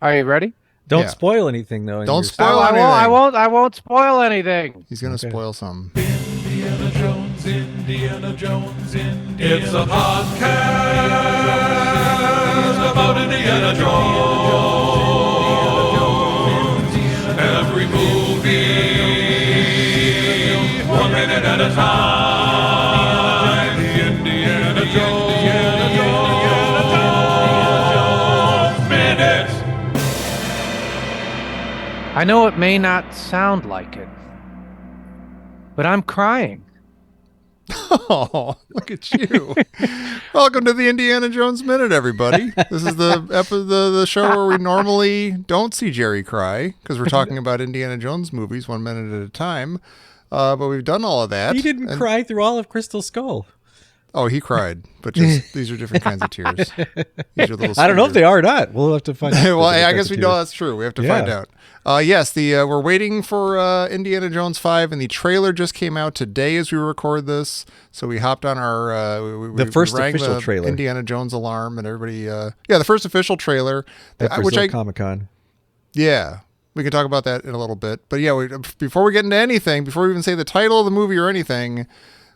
Are you ready? Don't Yeah. spoil anything though. Don't You're spoil I anything. won't. I won't. I won't spoil anything. He's gonna Okay. spoil some. Indiana Jones, Indiana Jones, Indiana It's a podcast about Indiana Jones. Every movie, 1 minute at a time. The Indiana Jones Minute. I know it may not sound like it, but I'm crying. Oh, look at you! Welcome to the Indiana Jones Minute, everybody. This is the show where we normally don't see Jerry cry because we're talking about Indiana Jones movies 1 minute at a time. But we've done all of that. He didn't cry through all of Crystal Skull. Oh, he cried, but just these are different kinds of tears. These are little I don't know if sweeter. they are or not. We'll have to find out. Well, I guess we know that's true. We have to find out. Yes, we're waiting for Indiana Jones 5, and the trailer just came out today as we record this. So we hopped on our The first we rang official the trailer. Indiana Jones alarm, and everybody. The first official trailer, At Brazil Comic-Con. yeah. We can talk about that in a little bit. But yeah, before we get into anything, before we even say the title of the movie or anything,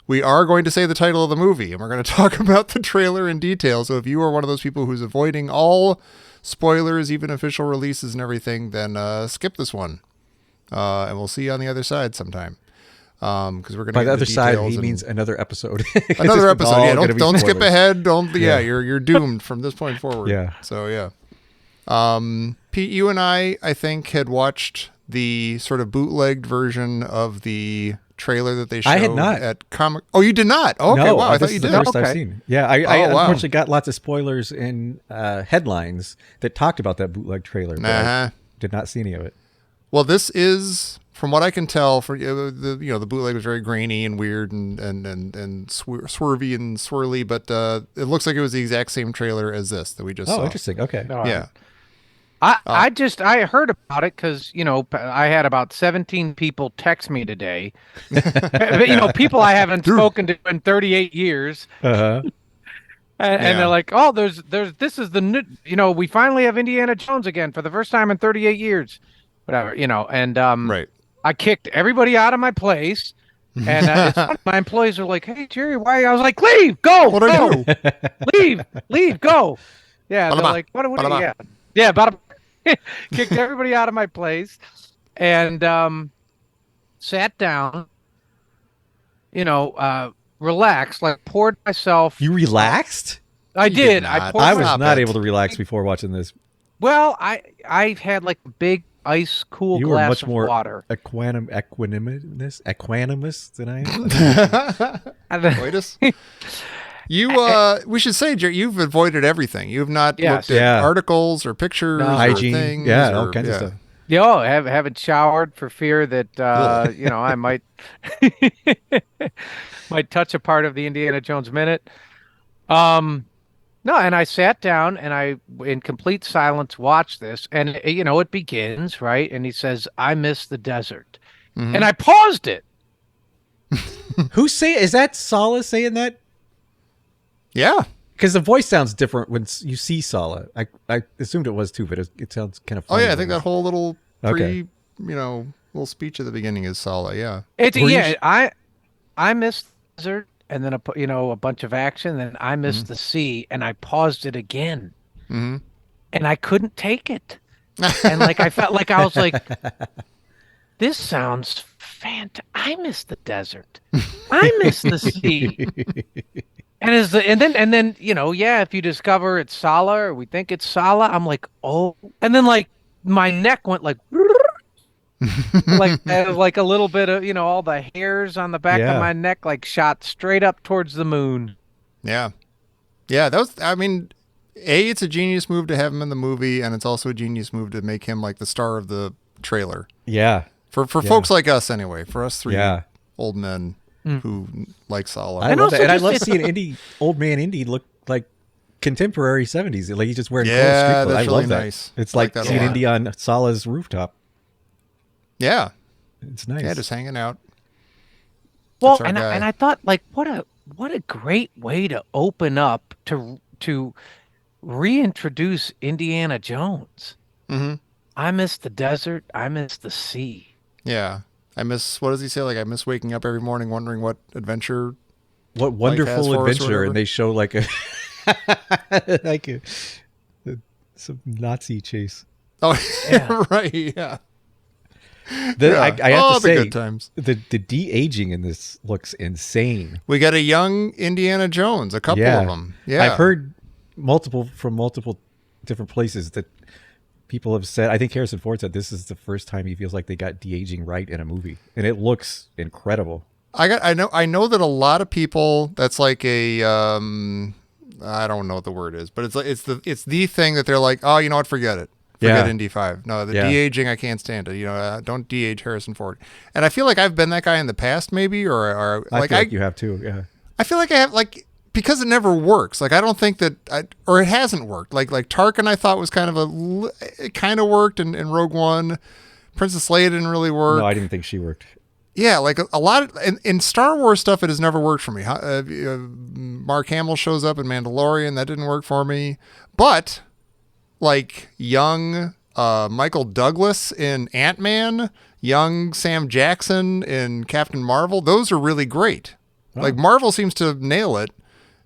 we are going to say the title of the movie, and we're going to talk about the trailer in detail. So if you are one of those people who's avoiding all spoilers, even official releases and everything, then skip this one. And we'll see you on the other side sometime. Because we're going to By the other side, he and means another episode. another episode. Yeah, don't skip spoilers. ahead. Don't. Yeah, you're doomed from this point forward. Yeah. So yeah. Pete, you and I think, had watched the sort of bootlegged version of the trailer that they showed I had not. at Comic. Oh, you did not? Oh, okay, No, wow, I this thought you is did. the first I've Okay. seen. Yeah, I wow. unfortunately got lots of spoilers in headlines that talked about that bootleg trailer, but I did not see any of it. Well, this is, from what I can tell, for the bootleg was very grainy and weird and swervy and swirly, but it looks like it was the exact same trailer as this that we just saw. Oh, interesting. Okay. No, Yeah. I heard about it because, I had about 17 people text me today. People I haven't spoken to in 38 years. Uh-huh. And they're like, oh, this is the new, we finally have Indiana Jones again for the first time in 38 years. Whatever, and Right. I kicked everybody out of my place. And it's funny, my employees are like, hey, Jerry, why? I was like, leave, go, What do I do? leave, go. Yeah, they're Ba-da-ba. like, what Ba-da-ba. yeah. Yeah, but kicked everybody out of my place and sat down, relaxed, like poured myself. You relaxed? I You did did. not. I poured I was Stop not it. able to relax before watching this. Well, I had like a big ice cool You were glass much of more water. equanimous than I am. And then- Coitus? We should say, Jerry, you've avoided everything. You've not Yes. looked at Yeah. articles or pictures or Hygiene. things. Yeah, or, all kinds of stuff. haven't showered for fear that I might might touch a part of the Indiana Jones minute. No, and I sat down and I, in complete silence, watched this, and it begins, right, and he says, "I miss the desert," and I paused it. Is that Sala saying that? Yeah. Because the voice sounds different when you see Sala. I assumed it was too, but it sounds kind of Oh funny. yeah, I think that whole little Okay. little speech at the beginning is Sala. Yeah. I missed the desert, and then a bunch of action, then I missed the sea, and I paused it again, and I couldn't take it, and like I felt like I was like, this sounds fantastic. I miss the desert, I miss the sea. And then if you discover it's Sala or we think it's Sala, I'm like, oh, and then like my neck went like like a little bit of all the hairs on the back of my neck like shot straight up towards the moon. Yeah. Yeah, that was, I mean, it's a genius move to have him in the movie, and it's also a genius move to make him like the star of the trailer. Yeah. For folks like us anyway, for us three Yeah. old men who like Sala. I And love also that. And I just- love seeing old man Indy look like contemporary 70s. Like he's just wearing Yeah, clothes, street clothes. that's I really love that. nice. It's I like like that a seeing lot. Indy on Sala's rooftop. Yeah. It's nice. Yeah, just hanging out. Well, That's our guy. and I thought like what a great way to open up to reintroduce Indiana Jones. I miss the desert. I miss the sea. Yeah. I miss, what does he say? Like, I miss waking up every morning wondering what adventure What life has wonderful for us or adventure! whatever. And they show like a like some Nazi chase. Oh, Yeah. right. Yeah. I have to the say, good times. the de-aging in this looks insane. We got a young Indiana Jones, a couple of them. Yeah. I've heard from multiple different places that people have said. I think Harrison Ford said this is the first time he feels like they got de-aging right in a movie, and it looks incredible. I know that a lot of people, that's like a I don't know what the word is, but it's the thing that they're like, oh, you know what, forget it. Forget Yeah. Indy 5. No, the Yeah. de-aging, I can't stand it. Don't de-age Harrison Ford. And I feel like I've been that guy in the past, maybe, or I like feel like you have too. Yeah. I feel like I have, like, because it never works. Like, I don't think that, or it hasn't worked. Like Tarkin, I thought was it kind of worked in Rogue One. Princess Leia didn't really work. No, I didn't think she worked. Yeah, like a lot of in Star Wars stuff, it has never worked for me. Mark Hamill shows up in Mandalorian, that didn't work for me. But like young Michael Douglas in Ant-Man, young Sam Jackson in Captain Marvel, those are really great. Like Marvel seems to nail it,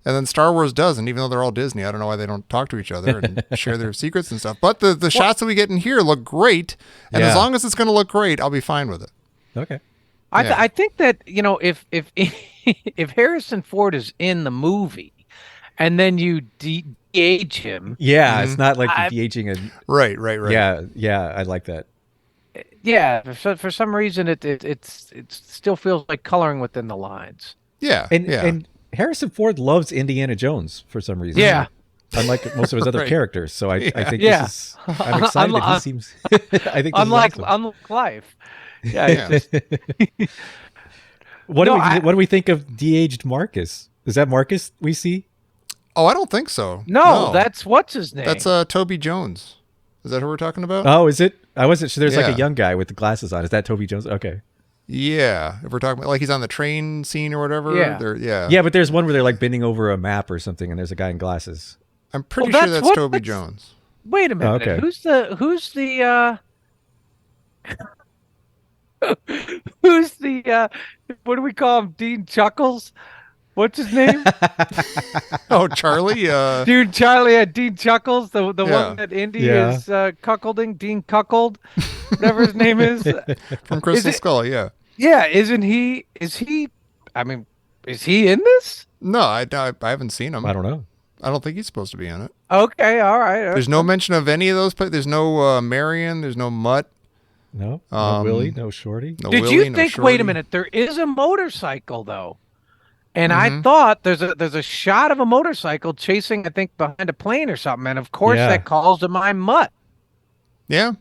and then Star Wars doesn't. Even though they're all Disney, I don't know why they don't talk to each other and share their secrets and stuff. But the shots that we get in here look great, and as Yeah. long as it's going to look great, I'll be fine with it. Okay. Yeah. I think that, if if Harrison Ford is in the movie and then you de-age him, Yeah, it's not like I- you're de-aging and Right. yeah, I like that. yeah, for some reason it still feels like coloring within the lines. Yeah. And Harrison Ford loves Indiana Jones for some reason. Yeah. Unlike most of his other Right. characters. So I think Yeah. this is I'm excited that he seems I think this Unlike is awesome. life. Yeah, Yeah. it's just- What No, what do we think of de-aged Marcus? Is that Marcus we see? Oh, I don't think so. no, that's what's his name. that's Toby Jones. Is that who we're talking about? Oh, is it? I wasn't sure. There's like Yeah. a young guy with the glasses on. Is that Toby Jones? Okay. Yeah. If we're talking about, like, he's on the train scene or whatever. Yeah. Yeah. Yeah, but there's one where they're like bending over a map or something, and there's a guy in glasses. I'm pretty Well, sure that's that's what- Toby that's- Jones. Wait a minute. Oh, okay. Who's the who's the what do we call him? Dean Chuckles? What's his name? Oh, Charlie. Dude, Charlie had Dean Chuckles, the Yeah. one that Indy Yeah. is cuckolding, Dean Cuckold, whatever his name is. from Crystal it- Skull. Yeah. Yeah, isn't he? I mean, is he in this? No, I haven't seen him. I don't know. I don't think he's supposed to be in it. Okay, all right. There's no mention of any of those. There's no Marion. There's no Mutt. No, no Um, Willie, no Shorty. No Did Willie, you no think? Shorty. Wait a minute. There is a motorcycle though, and Mm-hmm. I thought there's a shot of a motorcycle chasing, I think, behind a plane or something, and of course Yeah. that calls to my mutt. Yeah.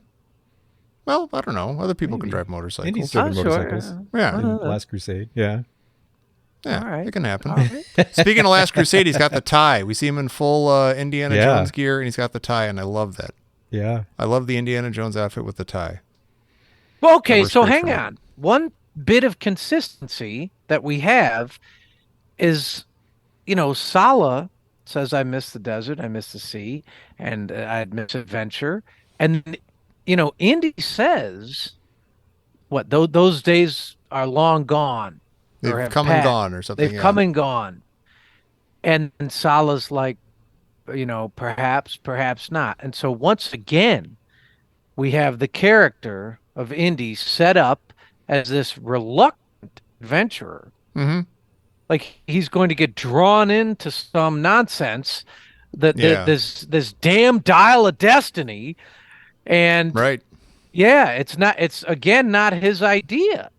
Well, I don't know. Other people can Maybe. drive motorcycles. Indy's driven sure, motorcycles. Yeah. In Last Crusade. Yeah. Yeah, All right. it can happen. All right. Speaking of Last Crusade, he's got the tie. We see him in full Indiana Yeah. Jones gear, and he's got the tie, and I love that. Yeah. I love the Indiana Jones outfit with the tie. Well, okay, works so great hang for me. on. One bit of consistency that we have is, Sala says, I miss the desert, I miss the sea, and I miss adventure. And, Indy says, what, those days are long gone. or They've have come and passed. gone or something. They've yeah. come and gone. And Sala's like, perhaps, perhaps not. And so once again, we have the character of Indy set up as this reluctant adventurer. Mm-hmm. Like he's going to get drawn into some nonsense that Yeah. this damn dial of destiny. And Right. yeah, it's again not his idea.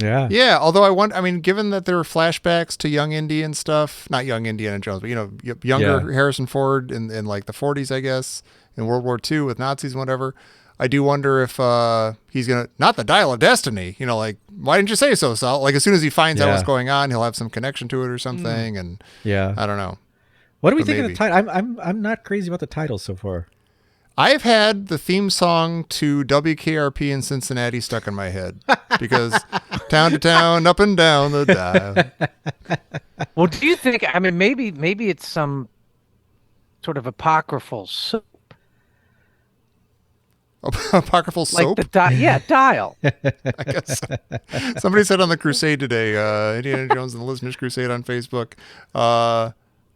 Yeah. Yeah, although I mean, given that there were flashbacks to young Indy and stuff, not young Indiana Jones, but younger Yeah. Harrison Ford in like the 40s, I guess, in World War II with Nazis and whatever. I do wonder if he's gonna, not the dial of destiny, like, why didn't you say so, Sal? Like, as soon as he finds out Yeah. what's going on, he'll have some connection to it or something, and Yeah. I don't know. What do we But think of maybe. the title? I'm not crazy about the title so far. I've had the theme song to WKRP in Cincinnati stuck in my head because town to town, up and down the dial. Well, do you think? I mean, maybe it's some sort of apocryphal soup. Apocryphal Like soap? dial. I guess. Somebody said on the crusade today, Indiana Jones and the Listener's Crusade on Facebook,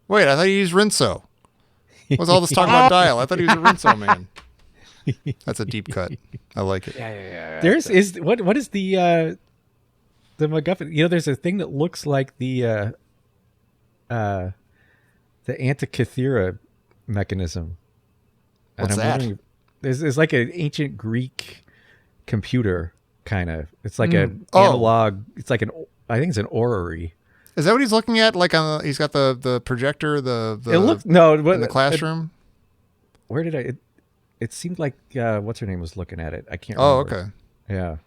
wait, I thought you used Rinso. What's all this talk about dial? I thought he was a Rinso man. That's a deep cut. I like it. Yeah. There's is what is the MacGuffin? You know, there's a thing that looks like the Antikythera mechanism. And What's I'm that? wondering, it's like an ancient Greek computer kind of. It's like an analog. It's like I think it's an orrery. Is that what he's looking at? Like he's got the projector, the It looks no in the classroom. Where did I? It seemed like what's her name was looking at it. I can't. Oh, remember. okay. Yeah.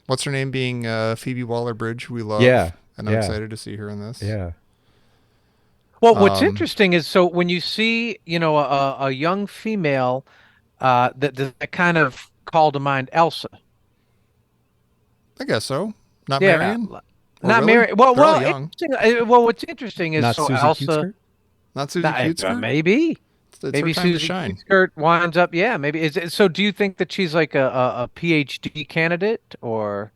What's her name? Being Phoebe Waller-Bridge, who we love. Yeah, and I'm yeah. excited to see her in this. Yeah. Well, what's interesting is so when you see, a young female, that kind of call to mind Elsa. I guess so. Not Yeah, Marion. not really? Mary. Well, They're all young. what's interesting is Not so Susie Elsa. Cutskirt? Not Susie Cutskirt. Maybe. It's Maybe her time to Susie shine. Skirt winds up. Yeah, maybe. So do you think that she's like a PhD candidate or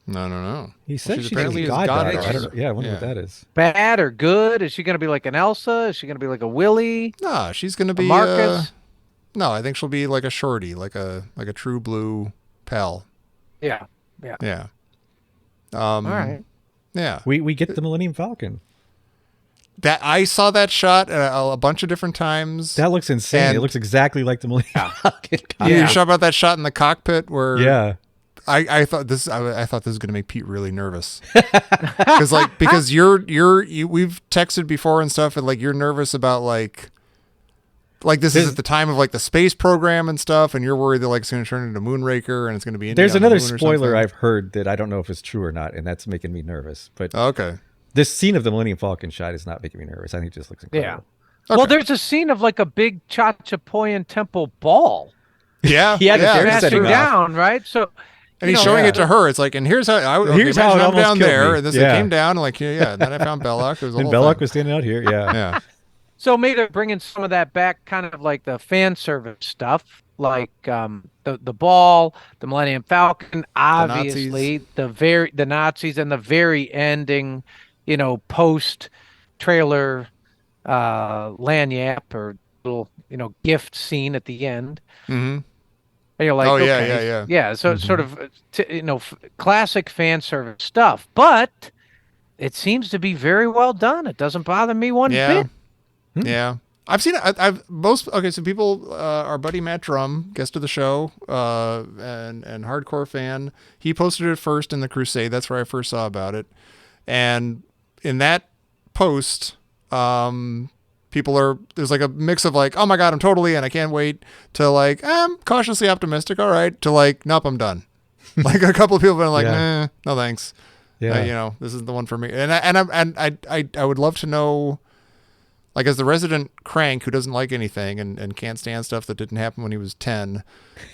No. He said she's apparently a his goddaughter. goddaughter. I don't know. Yeah, I wonder Yeah. what that is. bad or good? Is she going to be like an Elsa? Is she going to be like a Willie? No, she's gonna A be Marcus? no, I think she'll be like a shorty, like a true blue pal. Yeah. Yeah. All right. Yeah. We get the Millennium Falcon. That I saw that shot a bunch of different times. That looks insane. And- It looks exactly like the Millennium Falcon. You shot about that shot in the cockpit where Yeah. I thought this was going to make Pete really nervous because we've texted before and stuff and like you're nervous about like this is at the time of like the space program and stuff and you're worried that like it's going to turn into Moonraker and it's going to be Indy There's on the another moon or spoiler something. I've heard that I don't know if it's true or not, and that's making me nervous. But Okay. this scene of the Millennium Falcon shot is not making me nervous. I think it just looks incredible. Well, there's a scene of like a big Chachapoyan temple ball Yeah. Yeah, yeah, they're that's crashing setting true. off. down, right? So, And he's showing it to her. It's like, and here's how Here's how it imagine I'm almost down killed there, me. and this Yeah. it came down, and like and then I found Belloc. It was a And whole Belloc thing. was standing out here. Yeah. Yeah. so maybe they're bringing some of that back, kind of like the fan service stuff, like the ball, the Millennium Falcon, obviously the Nazis, and the very ending, post trailer lanyap or little gift scene at the end. Mm-hmm. And you're like, Oh, yeah, okay, yeah. So it's sort of classic fan service stuff, but it seems to be very well done. It doesn't bother me one Yeah. bit. Yeah. I've seen it. So people, our buddy Matt Drum, guest of the show, and hardcore fan, he posted it first in the Crusade. That's where I first saw about it. And in that post, there's like a mix of like, oh my God, I'm totally in, I can't wait, to like, I'm cautiously optimistic. All right. To like, nope, I'm done. Like a couple of people have been like, Yeah. no thanks. Yeah. This isn't the one for me. And I would love to know, like, as the resident crank who doesn't like anything and can't stand stuff that didn't happen when he was 10,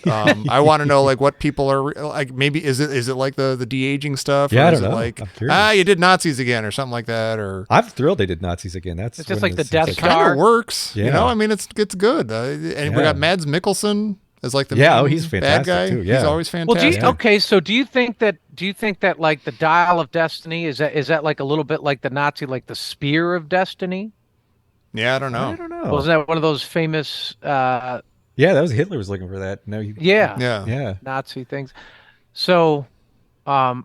I want to know like what people are like. Maybe is it like the de-aging stuff? Yeah, or I is don't it know. like I'm curious. you did Nazis again or something like that? Or I'm thrilled they did Nazis again. That's It's just when like the this Death seems Star. kind of works. Yeah. You know, I mean, it's good. And we got Mads Mikkelsen as like the Yeah, main he's bad fantastic, guy. too, yeah. He's always Well, fantastic. okay, so do you think that like the Dial of Destiny is that like a little bit like the Nazi, like the Spear of Destiny? Yeah, I don't know. I don't know. Wasn't that one of those famous Yeah, that was Hitler was looking for that. No, yeah yeah. Nazi things? So I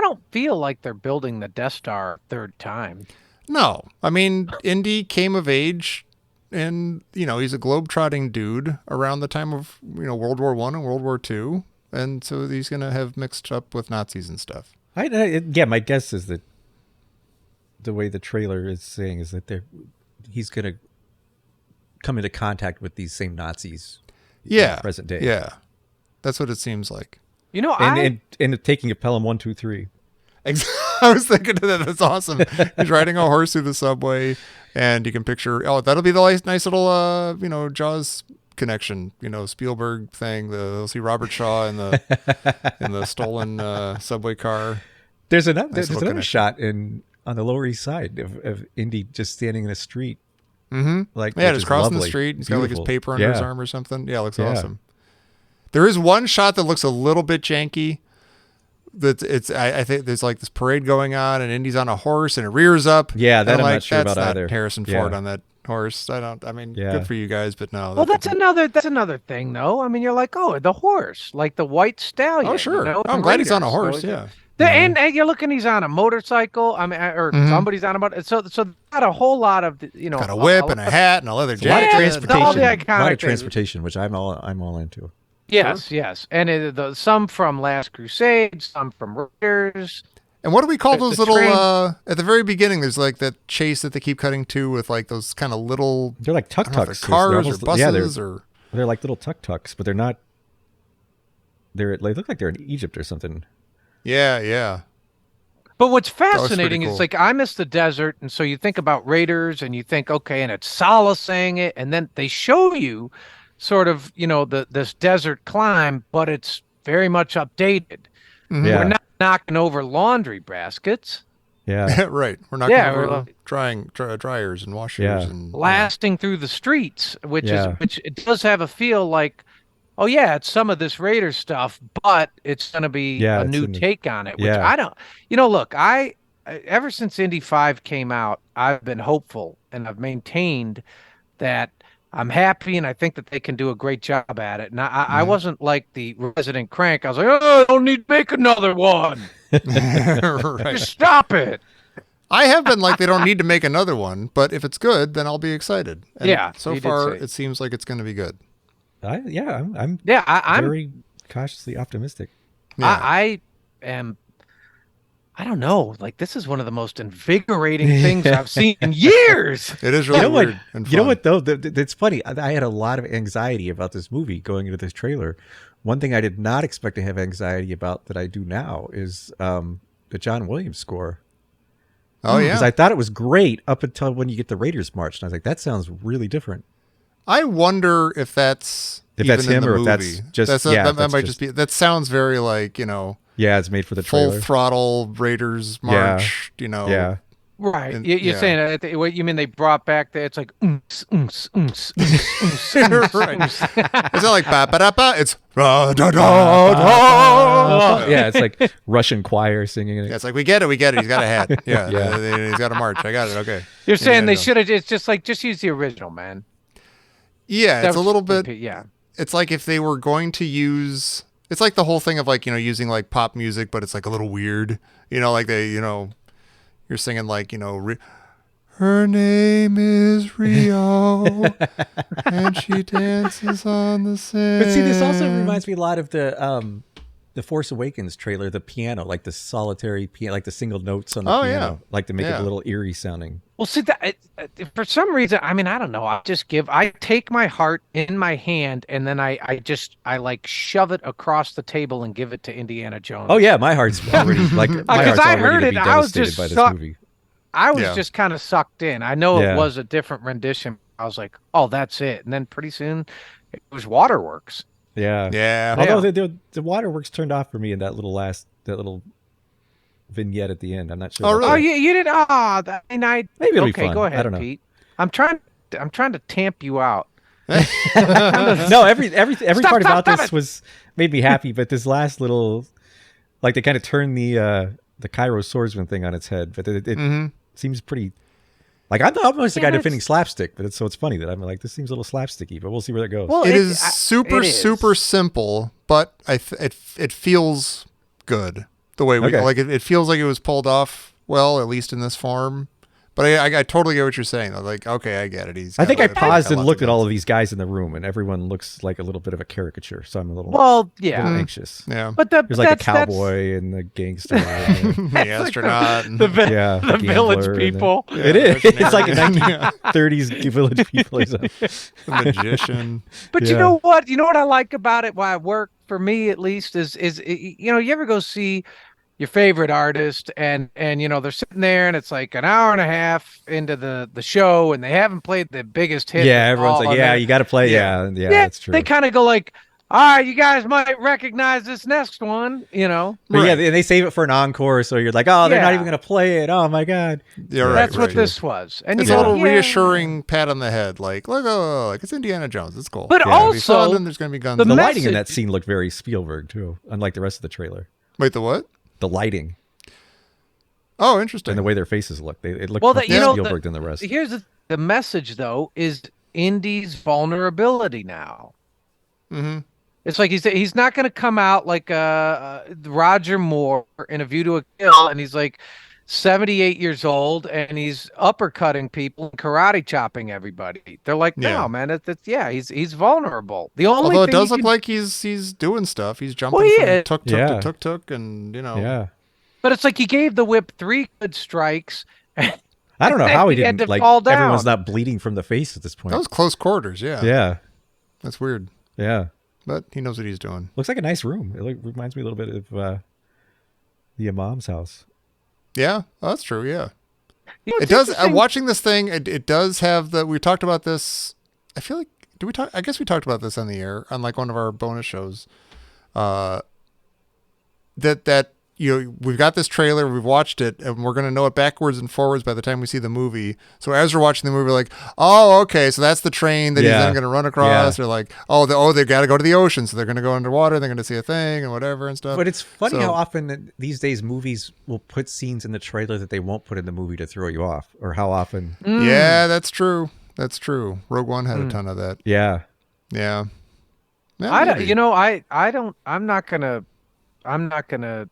don't feel like they're building the Death Star a third time. No, I mean, Indy came of age, and he's a globe-trotting dude around the time of World War I and World War II, and so he's gonna have mixed up with Nazis and stuff. Yeah, my guess is that the way the trailer is saying is that he's going to come into contact with these same Nazis in Yeah, the present day. Yeah, that's what it seems like. And taking a Pelham 123. I was thinking of that. That's awesome. He's riding a horse through the subway, and you can picture. Oh, that'll be the nice little Jaws connection. Spielberg thing. They'll see Robert Shaw in the stolen subway car. There's another little connection. shot on the Lower East Side of Indy just standing in a street. Mm-hmm. Like Yeah, which just is crossing the lovely. street. He's got like his Beautiful. paper under his Yeah. arm or something. Yeah, it looks Yeah. awesome. There is one shot that looks a little bit janky. I think there's like this parade going on, and Indy's on a horse, and it rears up. Yeah, that and I'm like, not sure that's about not either. Harrison Ford on that horse. Good for you guys, but no. Well, that's another thing, though. I mean, you're like, oh, the horse, like the white stallion. Oh, sure. I'm glad he's on a horse. So, yeah. And you're looking, he's on a motorcycle. I mean, or somebody's on a motor. So not a whole lot of, got a whip and a hat and a leather A lot of jacket. transportation. all the A lot iconic of transportation, which I'm all into. Yes, yes, and some from Last Crusade, some from Raiders. And what do we call The those little? train. At the very beginning, there's like that chase that they keep cutting to with like those kind of little. They're like I don't know if tuk-tuks. they're cars They're or almost- buses yeah, or. they're like little tuk-tuks, but they're not. They look like they're in Egypt or something. Yeah, yeah. But what's was pretty fascinating cool. is like I miss the desert, and so you think about Raiders, and you think, okay, and it's Sala saying it, and then they show you sort of this desert climb, but it's very much updated. Yeah. We're not knocking over laundry baskets, Yeah. Right. We're not Yeah, going we're to like- dryers and washers Yeah. and blasting through the streets, which Yeah. it does have a feel like, oh yeah, it's some of this Raider stuff, but it's going to be Yeah, a it's new in the- take on it, which Yeah. I don't. Look, ever since Indy 5 came out, I've been hopeful, and I've maintained that I'm happy, and I think that they can do a great job at it. And I wasn't like the resident crank. I was like, oh, I don't need to make another one. right. Just stop it. I have been like they don't need to make another one, but if it's good, then I'll be excited. And Yeah, So you did far, say. it seems like it's going to be good. I'm Yeah, I'm very cautiously optimistic. Yeah. I am. I don't know. Like, this is one of the most invigorating things I've seen in years. It is really You know what? weird and fun. You know what though? It's funny. I had a lot of anxiety about this movie going into this trailer. One thing I did not expect to have anxiety about that I do now is the John Williams score. Oh yeah. Because I thought it was great up until when you get the Raiders March, and I was like, that sounds really different. I wonder if that's If even that's in him the or if movie. that's just- that that's might just- just be. That sounds very like Yeah, it's made for the full trailer. throttle Raiders March. Yeah. Right. And- You're yeah. saying what you mean they brought back the it's like oomps, oomps, oomps, oomps, oomps, Right. oomps. It's not like ba ba da ba. It's da da da da. Yeah, it's like Russian choir singing it. Yeah, it's like we get it. He's got a hat. Yeah, Yeah. he's got a march. I got it. Okay. You're saying they Jones. should have it's just like just use the original, man. Yeah, That it's a was- little bit. yeah. It's like if they were going to use. It's like the whole thing of like using like pop music, but it's like a little weird. Like they you're singing like her name is Rio, and she dances on the sand. But see, this also reminds me a lot of the Force Awakens trailer, the piano, like the solitary piano, like the single notes on the Oh, piano, yeah. like to make it Yeah. a little eerie sounding. Well, see that for some reason, I mean, I don't know. I take my heart in my hand, and then I like shove it across the table and give it to Indiana Jones. Oh yeah, my heart's already like my Because heart's I already heard to it, be I was devastated just by this sucked. movie. I was Yeah. just kind of sucked in. I know Yeah. it was a different rendition. I was like, oh, that's it. And then pretty soon, it was Waterworks. Yeah. Yeah. Although the waterworks turned off for me in that little vignette at the end. I'm not sure. Oh, about really? Oh, that. you did. Oh, Maybe it'll be okay, fun. go I ahead, don't know. Pete. I'm trying to tamp you out. No, every Stop, part stop, about stop this it. was made me happy, but this last little, like they kind of turned the Cairo swordsman thing on its head, but it Mm-hmm. seems pretty. Like I'm almost the Yeah, guy but defending it's- slapstick, but it's funny that I'm like this seems a little slapsticky, but we'll see where that goes. Well, It is I- super it is. super simple, but it feels good the way we Okay. like it. It feels like it was pulled off well, at least in this form. But I totally get what you're saying. Though. Like, okay, I get it. I think I got paused and lots looked of at all guns. of these guys in the room, and everyone looks like a little bit of a caricature. So I'm a little, Well, little yeah. anxious. Yeah, But There's like a cowboy and the gangster. and the astronaut. and- the yeah, the village gambler and people. it is. It's like a Yeah. 1930s village people or something. the magician. But Yeah. you know what? You know what I like about it? Why it worked for me at least is you ever go see your favorite artist and they're sitting there and it's like an hour and a half into the show and they haven't played the biggest hit. Yeah, of everyone's all, like, and yeah, then- you got to play. Yeah. Yeah, that's true. They kind of go like, all right, you guys might recognize this next one, But Right. yeah, they save it for an encore, so you're like, oh, they're not Yeah. even gonna play it. Oh my god. Yeah, right. That's right. what this was. And It's you a go, little yeah. reassuring pat on the head, like, look, oh, like it's Indiana Jones. It's cool. But It's gonna be fun, also, and there's gonna be guns. the The and- lighting in message- that scene looked very Spielberg too, unlike the rest of the trailer. Wait, the what? The lighting Oh, interesting. and the way their faces look, it looked Well, much you more know, Spielberg than the rest. here's the message, though, is Indy's vulnerability now. Mm-hmm. It's like he's not going to come out like Roger Moore in A View to a Kill, and he's like 78 years old, and he's uppercutting people and karate chopping everybody. They're like, Yeah. no, man, he's vulnerable. The only Although it thing does he look can- like he's doing stuff. He's jumping Well, from yeah. tuk-tuk Yeah. to tuk-tuk, and Yeah. but it's like he gave the whip 3 good strikes. I don't know how he He had didn't to like fall down. everyone's not bleeding from the face at this point. that was close quarters. Yeah, yeah. that's weird. Yeah. But he knows what he's doing. Looks like a nice room. It reminds me a little bit of the Imam's house. Yeah, oh, that's true. Yeah, You know, it it's does. interesting- Watching this thing, it does have the. We talked about this. I feel like did we talk? I guess we talked about this on the air on like one of our bonus shows. That we've got this trailer, we've watched it, and we're gonna know it backwards and forwards by the time we see the movie. So as we're watching the movie, we're like, oh, okay, so that's the train that he's Yeah. then gonna run across. Yeah. Or like, they got to go to the ocean, so they're gonna go underwater. They're gonna see a thing and whatever and stuff. But it's funny So- how often these days movies will put scenes in the trailer that they won't put in the movie to throw you off, or how often. Yeah, that's true. That's true. Rogue One had a ton of that. Yeah. Yeah. Yeah, I don't, maybe. I'm not gonna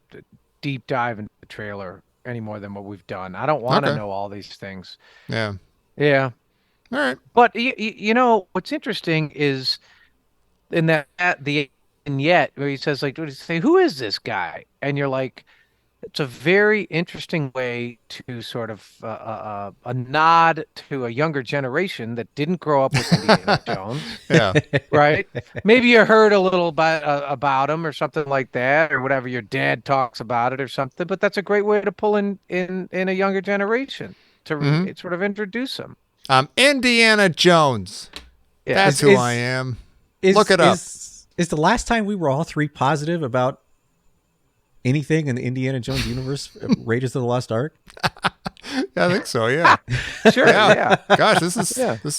deep dive into the trailer any more than what we've done. I don't want to Okay. know all these things. Yeah. Yeah. All right. But what's interesting is in the vignette where he says like, who is this guy? And you're like, it's a very interesting way to sort of a nod to a younger generation that didn't grow up with Indiana Jones, Yeah. right? Maybe you heard a little about him or something like that, or whatever. Your dad talks about it or something. But that's a great way to pull in a younger generation to sort of introduce them. I'm Indiana Jones. Yeah. That's who I am. Look it up. Is the last time we were all three positive about anything in the Indiana Jones universe Raiders of the Lost Ark? Yeah, I think so. Yeah. Sure. Yeah. Gosh, this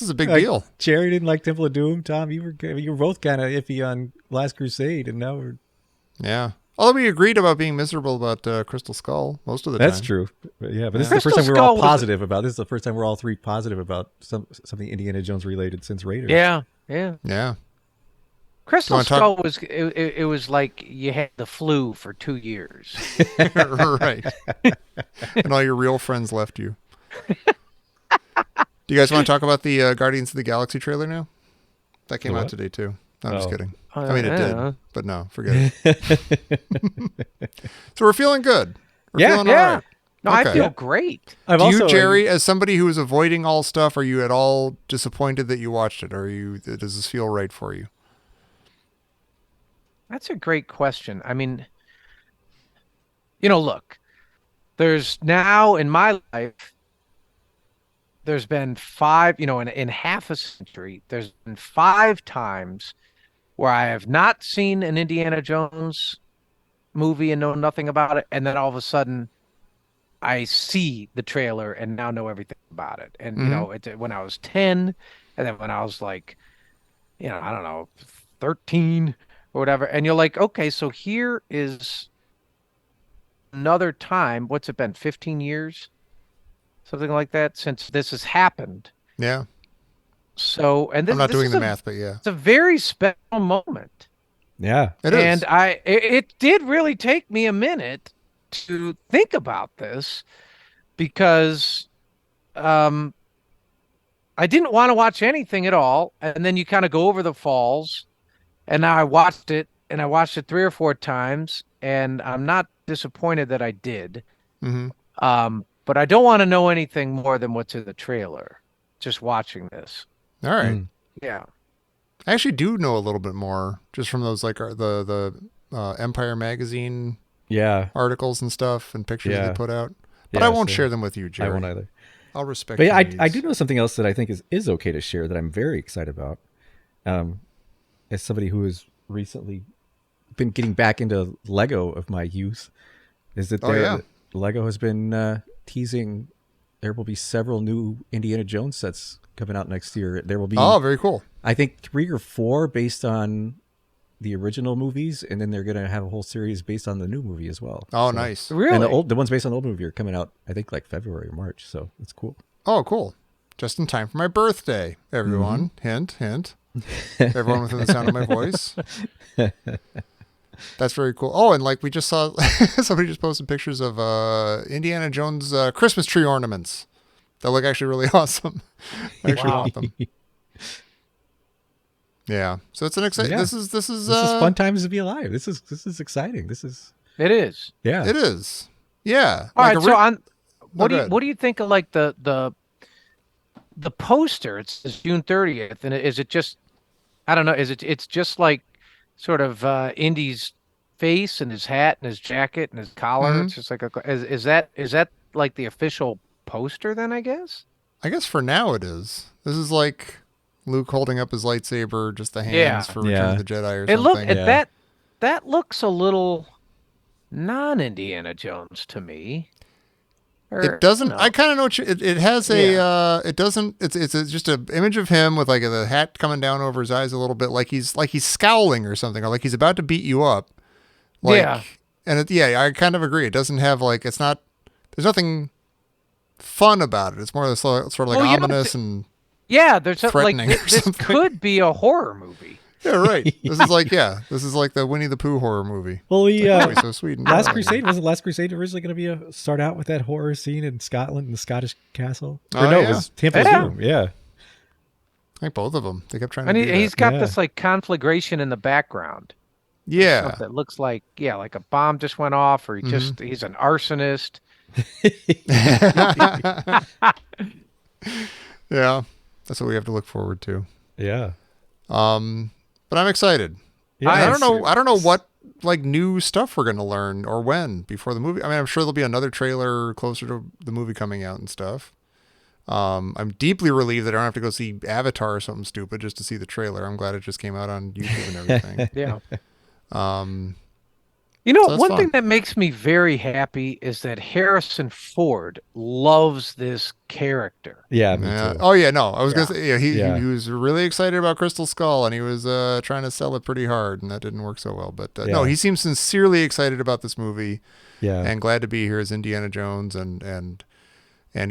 is a big deal. Jerry didn't like Temple of Doom. Tom, you were both kind of iffy on Last Crusade, and now we're. Yeah. Although we agreed about being miserable about Crystal Skull most of the time. That's true. But yeah, but this is the Crystal first time we were Skull all was- positive about. This is the first time we're all three positive about something Indiana Jones related since Raiders. Yeah. Yeah. Yeah. Crystal wanna talk- Skull was it was like you had the flu for 2 years. Right. And all your real friends left you. Do you guys want to talk about the Guardians of the Galaxy trailer now? That came The out what? today too. No, I'm just Oh. kidding. I mean, it yeah. did, but no, forget it. So we're feeling good. We're feeling all Yeah. right. No, I Okay. feel great. I've Do also you, Jerry, as somebody who is avoiding all stuff, are you at all disappointed that you watched it? Or does this feel right for you? That's a great question. I mean, look, there's now in my life, there's been 5, in half a century, there's been 5 times where I have not seen an Indiana Jones movie and know nothing about it. And then all of a sudden I see the trailer and now know everything about it. And, when I was 10 and then when I was like, I don't know, 13 or whatever. And you're like, okay, so here is another time. What's it been? 15 years? Something like that since this has happened. Yeah. So, and this, I'm not this doing is the a- math, but yeah. It's a very special moment. yeah. It is. And it did really take me a minute to think about this because I didn't want to watch anything at all. And then you kind of go over the falls. And now I watched it, and I watched it 3 or 4 times, and I'm not disappointed that I did. hmm But I don't want to know anything more than what's in the trailer. Just watching this. All right. Yeah. I actually do know a little bit more just from those like the Empire magazine Yeah. articles and stuff and pictures Yeah. they put out. But Yeah, I won't so share them with you, Jerry. I won't either. I'll respect. But yeah, your I needs. do know something else that I think is okay to share that I'm very excited about. As somebody who is recently been getting back into Lego of my youth is that yeah. Lego has been teasing there will be several new Indiana Jones sets coming out next year. There will be, Oh, very cool. I think, 3 or 4 based on the original movies, and then they're going to have a whole series based on the new movie as well. Oh, So- nice. Really? And the ones based on the old movie are coming out, I think, like February or March. So it's cool. Oh, cool. Just in time for my birthday, everyone. Hint, hint. Everyone within the sound of my voice. That's very cool. Oh, and like we just saw, somebody just posted pictures of Indiana Jones Christmas tree ornaments. That look actually really awesome. I actually Wow. want them. Yeah. So it's an exciting. Yeah. This is This is fun times to be alive. This is exciting. This is It is. yeah. It is. Yeah. All Like right. a So on, go ahead. what do you think of like the poster? It's June 30th, and is it just I don't know. It's just like sort of Indy's face and his hat and his jacket and his collar. Mhm. It's just like is that like the official poster then? I guess. I guess for now it is. This is like Luke holding up his lightsaber, just the hands Yeah. for Return Yeah. of the Jedi or It look something. Yeah. that looks a little non-Indiana Jones to me. Or, It doesn't. no. I kind of know what it has a. It doesn't. It's just an image of him with like the hat coming down over his eyes a little bit, like he's scowling or something, or like he's about to beat you up. Like, Yeah. And I kind of agree. It doesn't have like it's not. There's nothing fun about it. It's more sort of like Well, you know, ominous and Yeah, there's something like threatening or this something. could be a horror movie. yeah, right. This is like this is like the Winnie the Pooh horror movie. Well, we Oh, he's so sweet. And Last darling. Crusade wasn't Last Crusade originally going to be start out with that horror scene in Scotland in the Scottish castle? Oh, Or no, yeah. it was Tampa's Yeah. Doom. Yeah. I think both of them. They kept trying And to do he's that. got Yeah. this like conflagration in the background. Yeah. That looks like like a bomb just went off, or he's an arsonist. Yeah. That's what we have to look forward to. Yeah. But I'm excited. Yeah. I am don't know what like new stuff we're gonna learn or when before the movie. I mean, I'm sure there'll be another trailer closer to the movie coming out and stuff. I'm deeply relieved that I don't have to go see Avatar or something stupid just to see the trailer. I'm glad it just came out on YouTube and everything. Yeah. um, You know, So that's one fun. thing that makes me very happy is that Harrison Ford loves this character. Yeah, me yeah. too. Oh yeah, no, I was gonna say Yeah. he was really excited about Crystal Skull and he was trying to sell it pretty hard and that didn't work so well. But no, Yeah. he seems sincerely excited about this movie. Yeah. And glad to be here as Indiana Jones and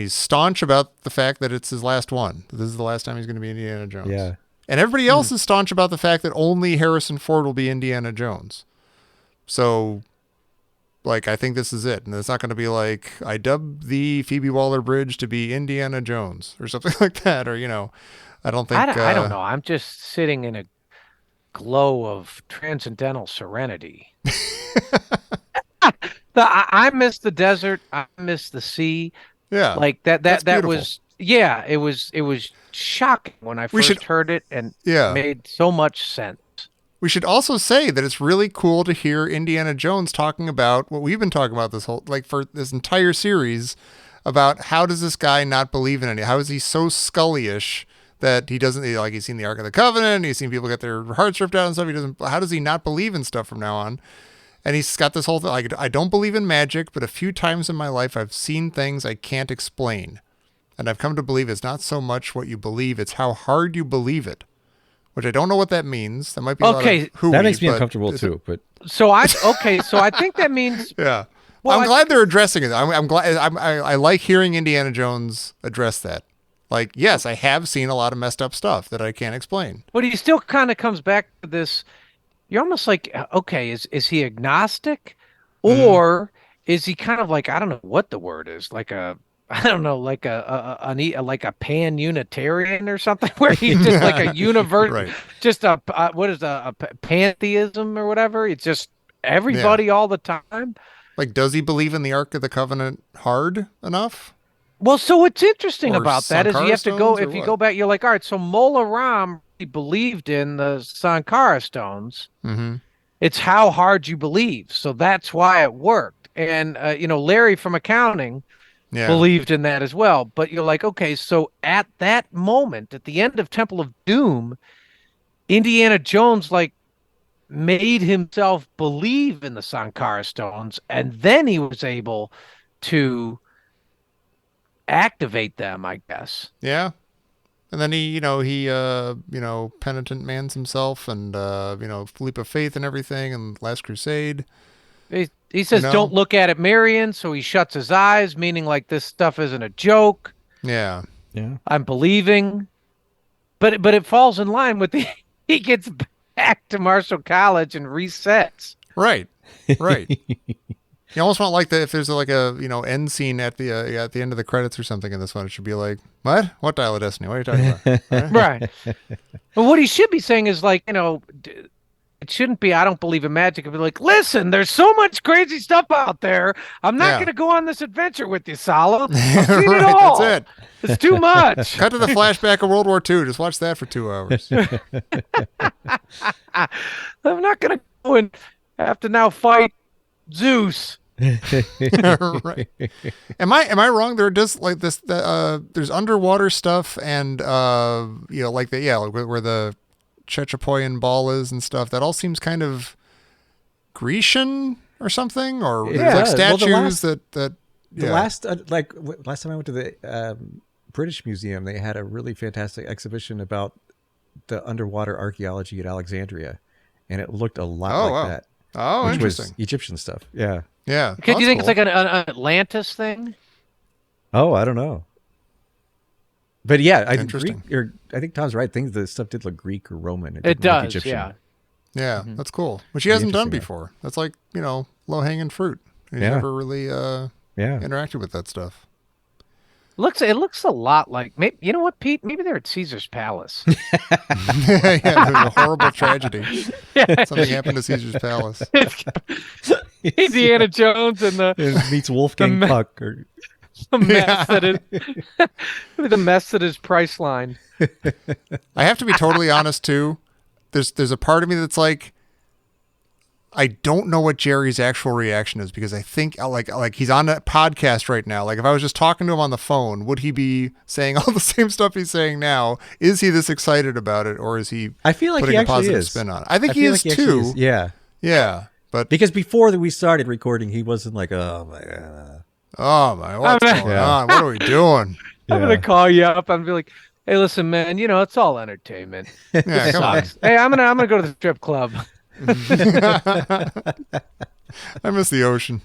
he's staunch about the fact that it's his last one. This is the last time he's going to be Indiana Jones. Yeah. And everybody else is staunch about the fact that only Harrison Ford will be Indiana Jones. So like I think this is it. And it's not going to be like I dubbed the Phoebe Waller-Bridge to be Indiana Jones or something like that or I don't think I don't know. I'm just sitting in a glow of transcendental serenity. I miss the desert. I miss the sea. Yeah. Like that That's that beautiful. was it was shocking when I We first should- heard it and Yeah. made so much sense. We should also say that it's really cool to hear Indiana Jones talking about what we've been talking about this whole, like for this entire series, about how does this guy not believe in any? How is he so Scully-ish that he doesn't like? He's seen the Ark of the Covenant, he's seen people get their hearts ripped out and stuff. He doesn't. How does he not believe in stuff from now on? And he's got this whole thing. Like, I don't believe in magic, but a few times in my life I've seen things I can't explain, and I've come to believe it's not so much what you believe; it's how hard you believe it. Which I don't know what that means. That might be a lot Okay, of hooey, That makes me but uncomfortable it's- too, but So so I think that means Yeah. Well, I'm I glad they're addressing it. I'm glad. I like hearing Indiana Jones address that. Like, yes, I have seen a lot of messed up stuff that I can't explain. but he still kind of comes back to this. You're almost like, okay, is he agnostic, or is he kind of like, I don't know what the word is, like a I don't know, like like a pan Unitarian or something, where he's just like a universe, Right. just what is a pantheism or whatever. It's just everybody all the time. Like, does he believe in the Ark of the Covenant hard enough? Well, so what's interesting Or about that is you Sankara have to go, stones, or if you what? go back, you're like, all right, so Mola Ram really believed in the Sankara stones. Mm-hmm. It's how hard you believe. So that's why it worked. And, Larry from accounting Yeah. believed in that as well. But you're like, okay, so at that moment, at the end of Temple of Doom, Indiana Jones, like, made himself believe in the Sankara stones, and then he was able to activate them, I guess. Yeah. And then he penitent mans himself and, leap of faith and everything and Last Crusade. He says, know? don't look at it, Marion. So he shuts his eyes, meaning like this stuff isn't a joke. Yeah. Yeah. I'm believing. But it falls in line with he gets back to Marshall College and resets. Right. Right. You almost want like if there's like a end scene at the end of the credits or something in this one, it should be like, what Dial of Destiny? What are you talking about? Right. But what he should be saying is like, it shouldn't be, I don't believe in magic. It'd be like, listen, there's so much crazy stuff out there. I'm not going to go on this adventure with you, Sala. I've seen it all. That's it. It's too much. Cut to the flashback of World War II. Just watch that for 2 hours. I'm not going to go and have to now fight Zeus. Right. Am I wrong? There does like this. There's underwater stuff and like where the Chechapoyan ball is and stuff. That all seems kind of Grecian or something, or Yeah. like Well, statues last last time I went to the British Museum, they had a really fantastic exhibition about the underwater archaeology at Alexandria, and it looked a lot like that. Oh, which interesting. was Egyptian stuff. Yeah. Yeah. Okay, do you think it's like an Atlantis thing? Oh, I don't know. But yeah, I think Interesting. I think Tom's right. Things the stuff did look Greek or Roman. It didn't look does, Egyptian. yeah. Yeah, that's cool. Which he hasn't done interesting, before. That's like low hanging fruit. He's Yeah. never really Yeah. interacted with that stuff. It looks a lot like, maybe, you know what, Pete? Maybe they're at Caesar's Palace. Yeah, there's a horrible tragedy. Yeah. Something happened to Caesar's Palace. Indiana Jones and It meets Wolfgang The Puck. Or, the mess that is the mess that is Priceline. I have to be totally honest too. There's a part of me that's like, I don't know what Jerry's actual reaction is, because I think like he's on a podcast right now. Like if I was just talking to him on the phone, would he be saying all the same stuff he's saying now? Is he this excited about it, or is he I feel like putting he a actually positive is. spin on it? I think he feel is like actually too. is. Yeah. Yeah. But Because before we started recording, he wasn't like, oh my god. oh my, what's going on? What are we doing? I'm gonna call you up and be like, "Hey, listen, man. It's all entertainment. Yeah, come on. Sucks. Hey, I'm gonna go to the strip club. I miss the ocean.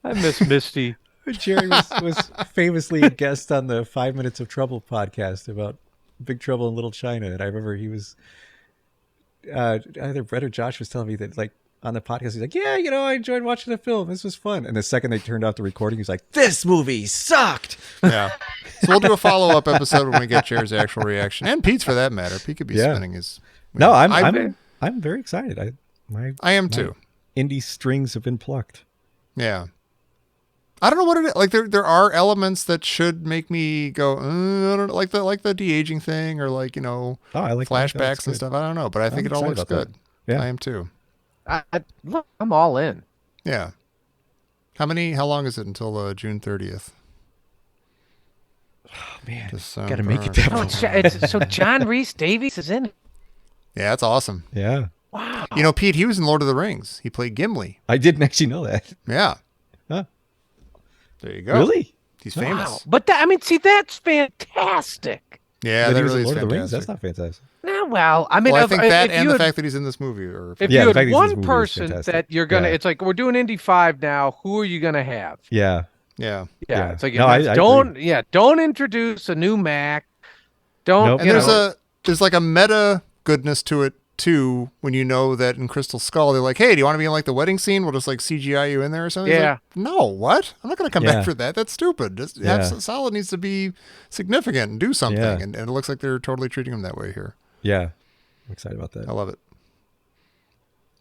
I miss Misty." Jerry was famously a guest on the 5 Minutes of Trouble podcast about Big Trouble in Little China, and I remember he was either Brett or Josh was telling me that like on the podcast he's like, yeah, I enjoyed watching the film. This was fun. And the second they turned off the recording, he's like, this movie sucked. Yeah. So we'll do a follow-up episode when we get Jerry's actual reaction, and Pete's for that matter. Pete could be spinning his. No, I'm very excited. I am too. Indy strings have been plucked. Yeah. I don't know what it is. Like there are elements that should make me go, I don't know, like the de-aging thing, or like, I like flashbacks and stuff. I don't know, but I think it all looks good. Yeah. I am too. Look, I'm all in. Yeah. How long is it until June 30th? Oh man, December. gotta make it that Oh, far. so John Rhys Davies is in it. Yeah, that's awesome. Yeah. Wow. Pete, he was in Lord of the Rings. He played Gimli. I didn't actually know that. Yeah. Huh. There you go. Really? He's Wow. famous. But see, that's fantastic. Yeah, That that he was really in is Lord of the Rings? fantastic. That's not fantastic. Nah, well, I mean, Well, I think that if and you the had- fact that he's in this movie. if Yeah, you the fact had he's in this one movie is person fantastic. that you're gonna, Yeah. it's like we're doing Indy 5 now. Who are you gonna have? Yeah. Yeah. Yeah, it's like No, I don't introduce a new Mac. Don't. Nope. And you there's know, there's like a meta goodness to it too, when you know that in Crystal Skull they're like, hey, do you want to be in like the wedding scene? We'll just like CGI you in there or something. He's Yeah. like, no, what? I'm not going to come Yeah. back for that. That's stupid. Solid needs to be significant and do something. Yeah. And it looks like they're totally treating him that way here. Yeah. I'm excited about that. I love it.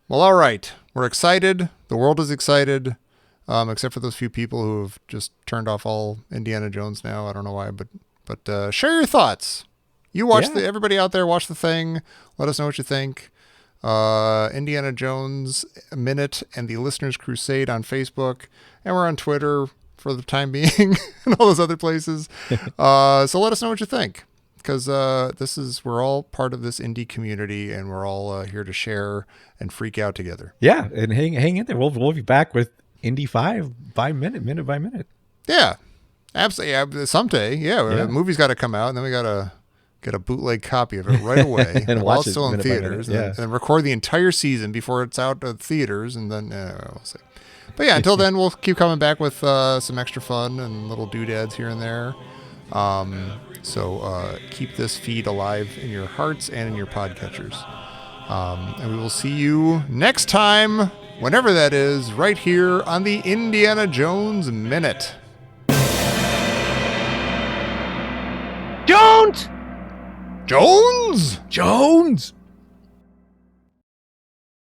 Well, all right. We're excited. The world is excited, except for those few people who have just turned off all Indiana Jones now. I don't know why, but share your thoughts. You watch everybody out there, watch the thing. Let us know what you think. Indiana Jones Minute and the Listeners Crusade on Facebook. And we're on Twitter for the time being and all those other places. So let us know what you think. because we're all part of this indie community, and we're all here to share and freak out together. Yeah, and hang in there. We'll be back with Indy 5 by minute by minute. Yeah, absolutely. Yeah, someday, the movie's got to come out, and then we got to get a bootleg copy of it right away and while watch it's it still in minute by theaters, minute, and record the entire season before it's out of theaters, and then we'll see. But yeah, until then, we'll keep coming back with some extra fun and little doodads here and there. So keep this feed alive in your hearts and in your podcatchers. And we will see you next time, whenever that is, right here on the Indiana Jones Minute. Don't! Jones! Jones!